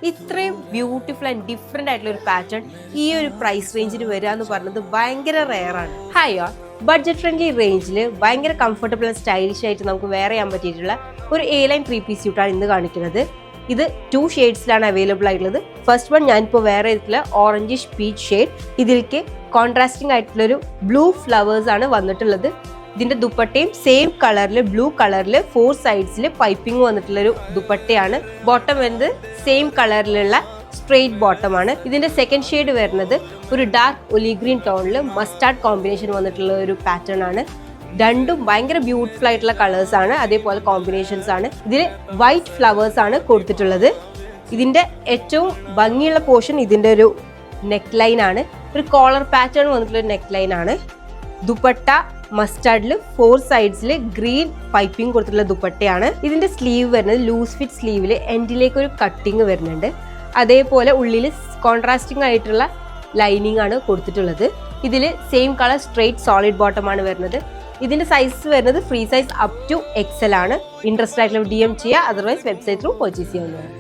ഇത്രയും beautiful and different ആയിട്ടുള്ള ഒരു പാറ്റേൺ ഈ ഒരു പ്രൈസ് റേഞ്ചിന് വരിക എന്ന് പറയുന്നത് ഭയങ്കര റെയർ ആണ്. ഹായ് ഓൾ, ബഡ്ജറ്റ് ഫ്രണ്ട്ലി റേഞ്ചിൽ ഭയങ്കര കംഫർട്ടബിൾ ആൻഡ് സ്റ്റൈലിഷ് ആയിട്ട് നമുക്ക് വെയർ ചെയ്യാൻ പറ്റിയിട്ടുള്ള ഒരു A-line 3-piece സ്യൂട്ടാണ് ഇന്ന് കാണിക്കുന്നത്. ഇത് 2 ഷെയ്ഡ്സിലാണ് അവൈലബിൾ ആയിട്ടുള്ളത്. ഫസ്റ്റ് വൺ ഞാനിപ്പോൾ വെയർ ചെയ്തിട്ടുള്ള ഓറഞ്ചിഷ് പീച്ച് ഷെയ്ഡ്. ഇതിലേക്ക് കോൺട്രാസ്റ്റിംഗ് ആയിട്ടുള്ളൊരു ബ്ലൂ ഫ്ലവേഴ്സ് ആണ് വന്നിട്ടുള്ളത്. ഇതിന്റെ ദുപ്പട്ടയും സെയിം കളറിൽ ബ്ലൂ കളറിൽ 4 സൈഡ്സിൽ പൈപ്പിംഗ് വന്നിട്ടുള്ളൊരു ദുപ്പട്ടയാണ്. ബോട്ടം വരുന്നത് സെയിം കളറിലുള്ള സ്ട്രെയിറ്റ് ബോട്ടം ആണ്. ഇതിന്റെ സെക്കൻഡ് ഷെയ്ഡ് വരുന്നത് ഒരു ഡാർക്ക് ഒലി ഗ്രീൻ ടോണിൽ മസ്റ്റാർഡ് കോമ്പിനേഷൻ വന്നിട്ടുള്ള ഒരു പാറ്റേൺ ആണ്. രണ്ടും ഭയങ്കര ബ്യൂട്ടിഫുൾ ആയിട്ടുള്ള കളേഴ്സ് ആണ്, അതേപോലെ കോമ്പിനേഷൻസ് ആണ്. ഇതിൽ വൈറ്റ് ഫ്ലവേഴ്സ് ആണ് കൊടുത്തിട്ടുള്ളത്. ഇതിന്റെ ഏറ്റവും ഭംഗിയുള്ള പോർഷൻ ഇതിന്റെ ഒരു നെക്ക് ലൈൻ ആണ്. ഒരു കോളർ പാറ്റേൺ വന്നിട്ടുള്ള നെക്ക് ലൈൻ ആണ്. ദുപ്പട്ട മസ്റ്റാർഡിൽ 4 സൈഡ്സിൽ ഗ്രീൻ പൈപ്പിംഗ് കൊടുത്തിട്ടുള്ള ദുപ്പട്ടയാണ്. ഇതിന്റെ സ്ലീവ് വരുന്നത് ലൂസ് ഫിറ്റ് സ്ലീവിൽ എൻഡിലേക്ക് ഒരു കട്ടിങ് വരുന്നുണ്ട്. അതേപോലെ ഉള്ളിൽ കോൺട്രാസ്റ്റിംഗ് ആയിട്ടുള്ള ലൈനിങ് ആണ് കൊടുത്തിട്ടുള്ളത്. ഇതിൽ same colour straight solid bottom ആണ് വരുന്നത്. ഇതിന്റെ സൈസ് വരുന്നത് free size up to XL ആണ്. ഇൻട്രസ്റ്റ് ആയിട്ടുള്ള DM ചെയ്യുക, അതർവൈസ് വെബ്സൈറ്റ് ത്രൂ പർച്ചേസ് ചെയ്യാവുന്നതാണ്.